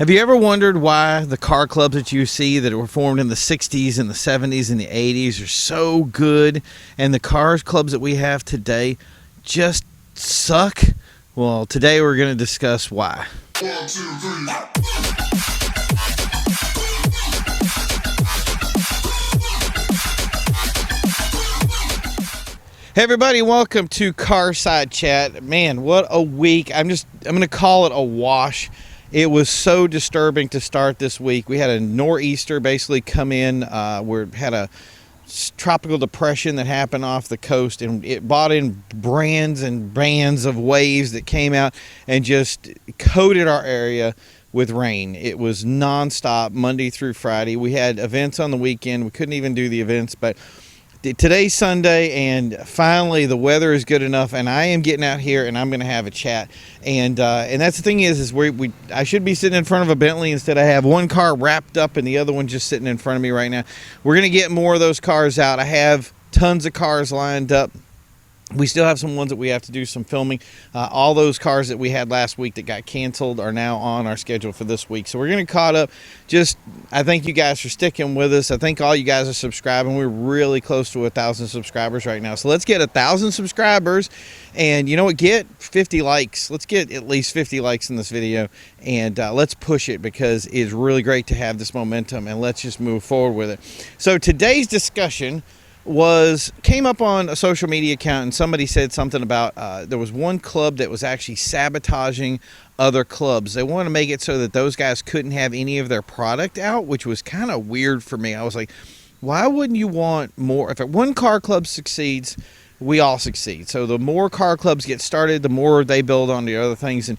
Have you ever wondered why the car clubs that you see that were formed in the 60s and the 70s and the 80s are so good, and the car clubs that we have today just suck? Well, today we're going to discuss why. 1, 2, 3. Hey everybody, welcome to TheSociety. Man, what a week. I'm going to call it a wash. It was so disturbing to start this week. We had a nor'easter basically come in. We had a tropical depression that happened off the coast, and it brought in brands and bands of waves that came out and just coated our area with rain. It was nonstop Monday through Friday. We had events on the weekend. We couldn't even do the events, but today's Sunday, and finally the weather is good enough, and I am getting out here, and I'm going to have a chat. And that's the thing is I should be sitting in front of a Bentley. Instead, I have one car wrapped up and the other one just sitting in front of me right now. We're going to get more of those cars out. I have tons of cars lined up. We still have some ones that we have to do some filming. All those cars that we had last week that got canceled are now on our schedule for this week. So we're going to caught up. I thank you guys for sticking with us. I think all you guys are subscribing. We're really close to 1,000 subscribers right now. So let's get 1,000 subscribers. And you know what? Get 50 likes. Let's get at least 50 likes in this video. And let's push it, because it's really great to have this momentum. And let's just move forward with it. So today's discussion came up on a social media account, and somebody said something about there was one club that was actually sabotaging other clubs. They wanted to make it so that those guys couldn't have any of their product out, which was kind of weird for me. I was like, why wouldn't you want more? If one car club succeeds, we all succeed. So the more car clubs get started, the more they build on the other things. And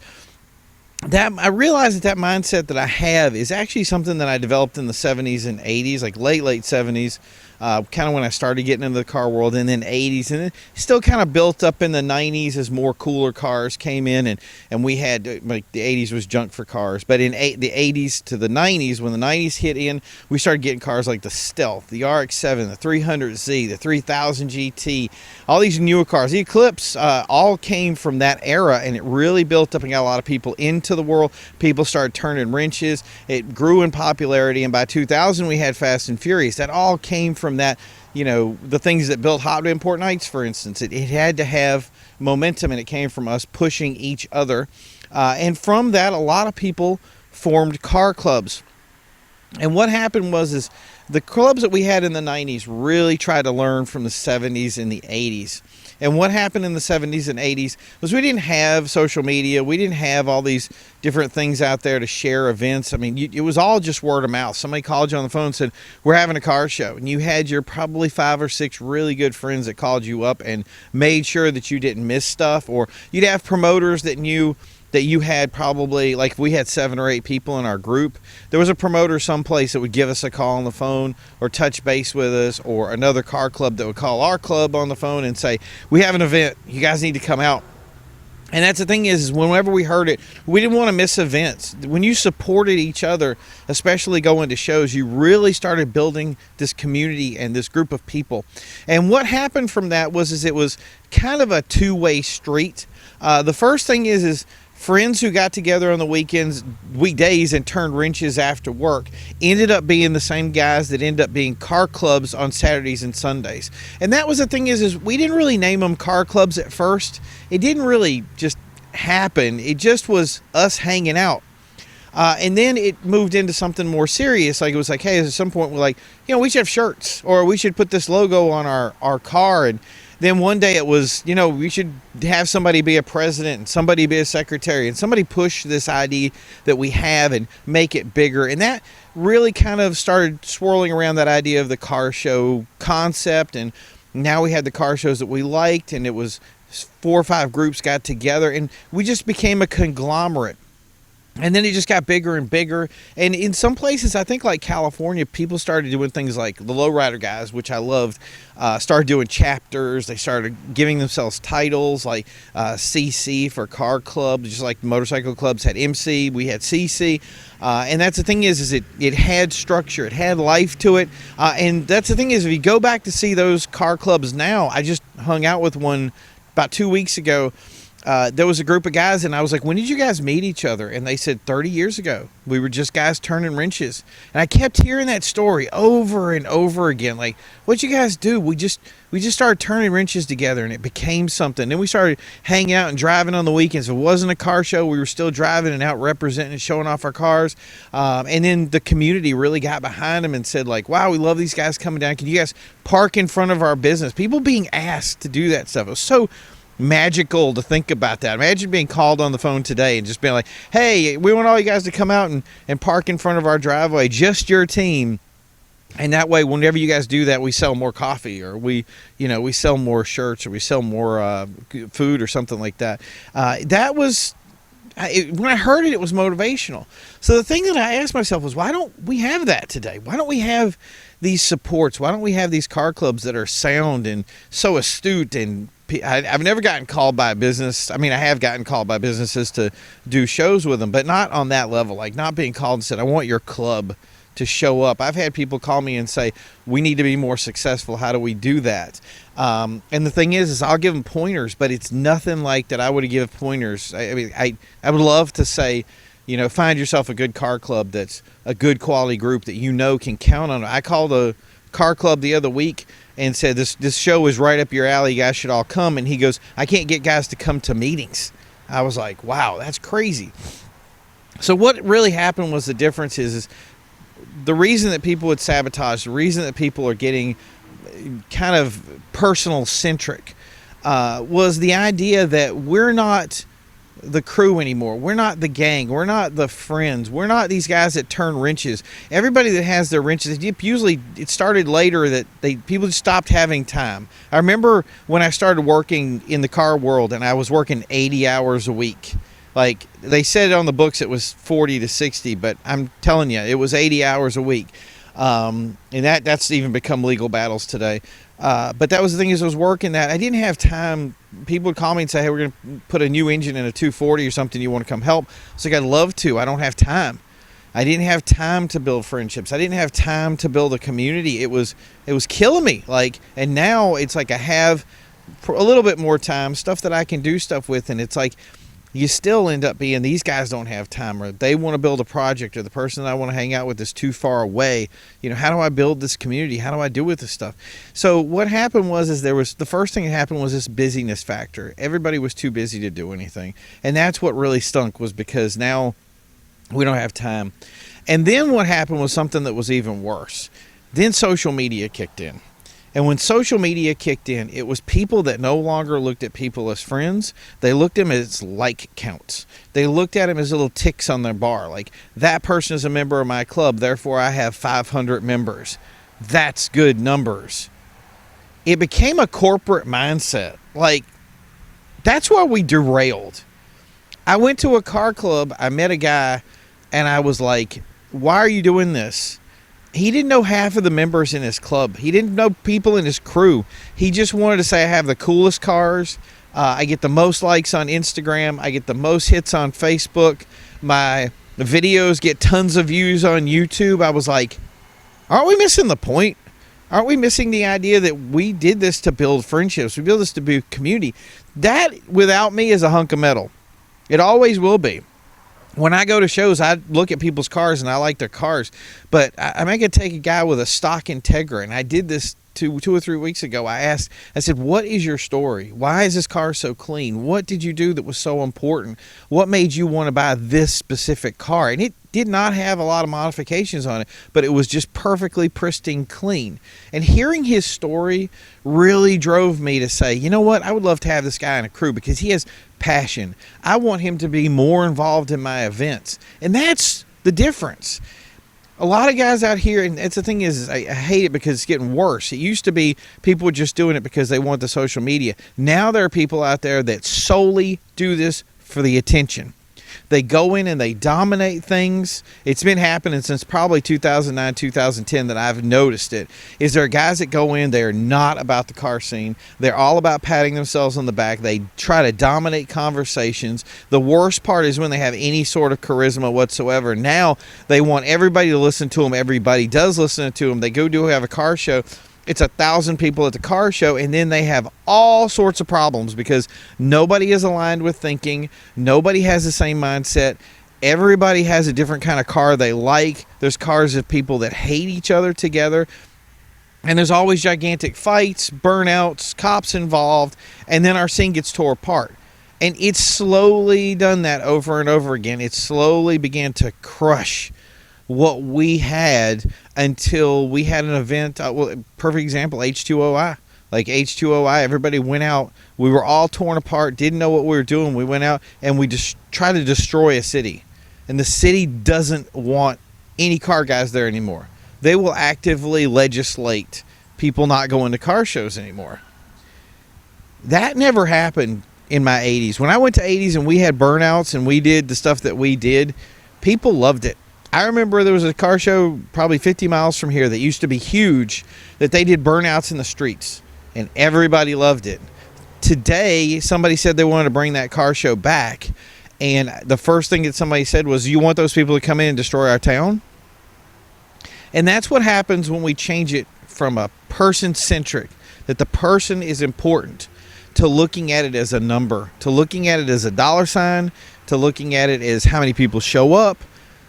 that I realized that mindset that I have is actually something that I developed in the 70s and 80s, like late 70s, kind of when I started getting into the car world, and then 80s, and it still kind of built up in the 90s as more cooler cars came in, and we had, like, the 80s was junk for cars, but in the 80s to the 90s, when the 90s hit in, we started getting cars like the Stealth, the RX-7, the 300Z, the 3000 GT, all these newer cars. The Eclipse all came from that era, and it really built up and got a lot of people into the world. People started turning wrenches. It grew in popularity, and by 2000 we had Fast and Furious. That all came from that, the things that built Hot Import Nights, for instance. It had to have momentum, and it came from us pushing each other. And from that, a lot of people formed car clubs. And what happened was the clubs that we had in the 90s really tried to learn from the 70s and the 80s. And what happened in the 70s and 80s was we didn't have social media. We didn't have all these different things out there to share events. I mean, it was all just word of mouth. Somebody called you on the phone and said, we're having a car show. And you had your probably 5 or 6 really good friends that called you up and made sure that you didn't miss stuff. Or you'd have promoters that knew that you had, probably, like, if we had 7 or 8 people in our group, there was a promoter someplace that would give us a call on the phone or touch base with us, or another car club that would call our club on the phone and say, we have an event, you guys need to come out. And that's the thing is whenever we heard it, we didn't want to miss events. When you supported each other, especially going to shows, you really started building this community and this group of people. And what happened from that was it was kind of a two-way street. The first thing is friends who got together on the weekdays, and turned wrenches after work ended up being the same guys that ended up being car clubs on Saturdays and Sundays. And that was the thing is we didn't really name them car clubs at first. It didn't really just happen. It just was us hanging out. And then it moved into something more serious. Like, it was like, hey, at some point we're like, we should have shirts, or we should put this logo on our car. And then one day it was, we should have somebody be a president and somebody be a secretary, and somebody push this idea that we have and make it bigger. And that really kind of started swirling around that idea of the car show concept. And now we had the car shows that we liked, and it was 4 or 5 groups got together, and we just became a conglomerate. And then it just got bigger and bigger. And in some places, I think like California, people started doing things like the lowrider guys, which I loved, started doing chapters. They started giving themselves titles like CC for car clubs, just like motorcycle clubs had MC, we had CC. And that's the thing is it had structure, it had life to it. And that's the thing is, if you go back to see those car clubs now, I just hung out with one about 2 weeks ago. there was a group of guys, and I was like, when did you guys meet each other? And they said 30 years ago. We were just guys turning wrenches. And I kept hearing that story over and over again. Like, what'd you guys do? We just started turning wrenches together, and it became something. Then we started hanging out and driving on the weekends. If it wasn't a car show, we were still driving and out representing and showing off our cars. And then the community really got behind them and said, like, wow, we love these guys coming down. Can you guys park in front of our business? People being asked to do that stuff. It was so magical to think about that. Imagine being called on the phone today and just being like, hey, we want all you guys to come out and park in front of our driveway, just your team. And that way, whenever you guys do that, we sell more coffee, or we sell more shirts, or we sell more food or something like that. That was, when I heard it, it was motivational. So the thing that I asked myself was, why don't we have that today? Why don't we have these supports? Why don't we have these car clubs that are sound and so astute? And I've never gotten called by a business. I mean, I have gotten called by businesses to do shows with them, but not on that level, like not being called and said, I want your club to show up. I've had people call me and say, we need to be more successful. How do we do that? And the thing is I'll give them pointers, but it's nothing like that I would give pointers. I mean, I would love to say, find yourself a good car club that's a good quality group that can count on. I called a car club the other week and said, this show is right up your alley. You guys should all come. And he goes, I can't get guys to come to meetings. I was like, wow, that's crazy. So what really happened was the difference is the reason that people would sabotage, the reason that people are getting kind of personal centric was the idea that we're not the crew anymore. We're not the gang. We're not the friends. We're not these guys that turn wrenches. Everybody that has their wrenches, usually it started later that people just stopped having time. I remember when I started working in the car world and I was working 80 hours a week. Like they said on the books it was 40 to 60, but I'm telling you, it was 80 hours a week. And that's even become legal battles today. But that was the thing is I was working that. I didn't have time. People would call me and say, hey, we're going to put a new engine in a 240 or something. You want to come help? So I'd love to. I don't have time. I didn't have time to build friendships. I didn't have time to build a community. It was killing me. And now it's like I have a little bit more time, stuff that I can do stuff with. And it's like, you still end up being, these guys don't have time, or they want to build a project, or the person that I want to hang out with is too far away. How do I build this community? How do I do with this stuff? So what happened was the first thing that happened was this busyness factor. Everybody was too busy to do anything. And that's what really stunk, was because now we don't have time. And then what happened was something that was even worse. Then social media kicked in. And when social media kicked in, it was people that no longer looked at people as friends. They looked at them as like counts. They looked at them as little ticks on their bar. Like, that person is a member of my club, therefore I have 500 members. That's good numbers. It became a corporate mindset. Like, that's why we derailed. I went to a car club, I met a guy, and I was like, why are you doing this? He didn't know half of the members in his club. He didn't know people in his crew. He just wanted to say, I have the coolest cars. I get the most likes on Instagram. I get the most hits on Facebook. My videos get tons of views on YouTube. I was like, aren't we missing the point? Aren't we missing the idea that we did this to build friendships? We build this to build community. That, without me, is a hunk of metal. It always will be. When I go to shows, I look at people's cars and I like their cars. But I might get take a guy with a stock Integra, and I did this two or 3 weeks ago. I said, what is your story? Why is this car so clean? What did you do that was so important? What made you want to buy this specific car? And it did not have a lot of modifications on it, but it was just perfectly pristine clean. And hearing his story really drove me to say, you know what? I would love to have this guy in a crew because he has passion. I want him to be more involved in my events. And that's the difference. A lot of guys out here, and that's the thing is I hate it because it's getting worse. It used to be people were just doing it because they want the social media. Now there are people out there that solely do this for the attention. They go in and they dominate things. It's been happening since probably 2009, 2010 that I've noticed it. Is there are guys that go in, they're not about the car scene. They're all about patting themselves on the back. They try to dominate conversations. The worst part is when they have any sort of charisma whatsoever. Now they want everybody to listen to them. Everybody does listen to them. They go do have a car show. it's 1,000 people at the car show, and then they have all sorts of problems because nobody is aligned with thinking. Nobody has the same mindset. Everybody has a different kind of car they like. There's cars of people that hate each other together. And there's always gigantic fights, burnouts, cops involved, and then our scene gets tore apart. And it's slowly done that over and over again. It slowly began to crush what we had until we had an event. Perfect example, H2OI. Like H2OI, everybody went out. We were all torn apart, didn't know what we were doing. We went out and we just tried to destroy a city. And the city doesn't want any car guys there anymore. They will actively legislate people not going to car shows anymore. That never happened in my 80s. When I went to 80s and we had burnouts and we did the stuff that we did, people loved it. I remember there was a car show probably 50 miles from here that used to be huge, that they did burnouts in the streets, and everybody loved it. Today, somebody said they wanted to bring that car show back, and the first thing that somebody said was, you want those people to come in and destroy our town? And that's what happens when we change it from a person-centric, that the person is important, to looking at it as a number, to looking at it as a dollar sign, to looking at it as how many people show up.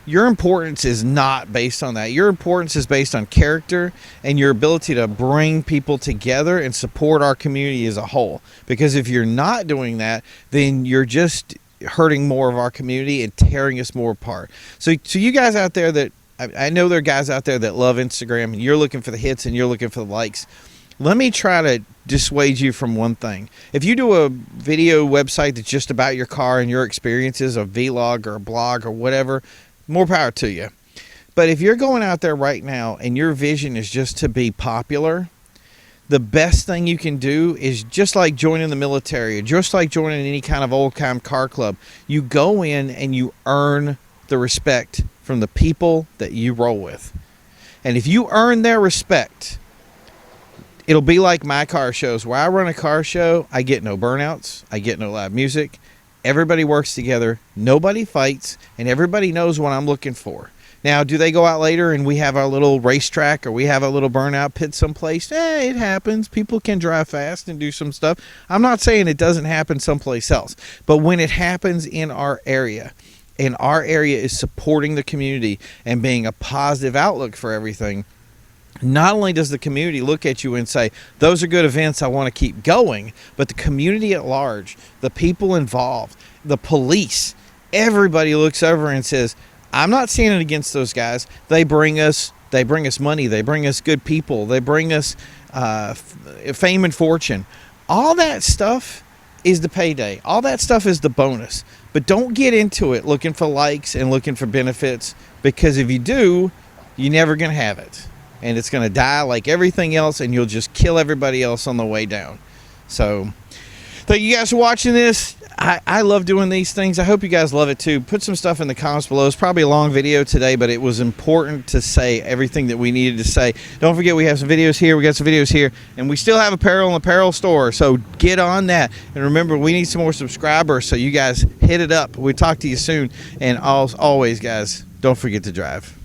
Your importance is not based on that. Your importance is based on character and your ability to bring people together and support our community as a whole. Because if you're not doing that, then you're just hurting more of our community and tearing us more apart. So you guys out there that, I know there are guys out there that love Instagram and you're looking for the hits and you're looking for the likes. Let me try to dissuade you from one thing. If you do a video website that's just about your car and your experiences, a vlog or a blog or whatever, more power to you. But if you're going out there right now and your vision is just to be popular, the best thing you can do is just like joining the military, or just like joining any kind of old-time car club. You go in and you earn the respect from the people that you roll with. And if you earn their respect, it'll be like my car shows. Where I run a car show, I get no burnouts. I get no loud music. Everybody works together. Nobody fights. And everybody knows what I'm looking for. Now, do they go out later and we have our little racetrack or we have a little burnout pit someplace? It happens. People can drive fast and do some stuff. I'm not saying it doesn't happen someplace else. But when it happens in our area, and our area is supporting the community and being a positive outlook for everything, not only does the community look at you and say, those are good events, I want to keep going, but the community at large, the people involved, the police, everybody looks over and says, I'm not standing against those guys. They bring us money. They bring us good people. They bring us fame and fortune. All that stuff is the payday. All that stuff is the bonus. But don't get into it looking for likes and looking for benefits, because if you do, you're never going to have it. And it's going to die like everything else, and you'll just kill everybody else on the way down. So, thank you guys for watching this. I love doing these things. I hope you guys love it too. Put some stuff in the comments below. It's probably a long video today, but it was important to say everything that we needed to say. Don't forget, we have some videos here. We got some videos here. And we still have apparel in the apparel store. So get on that. And remember, we need some more subscribers. So you guys hit it up. We'll talk to you soon. And always, guys, don't forget to drive.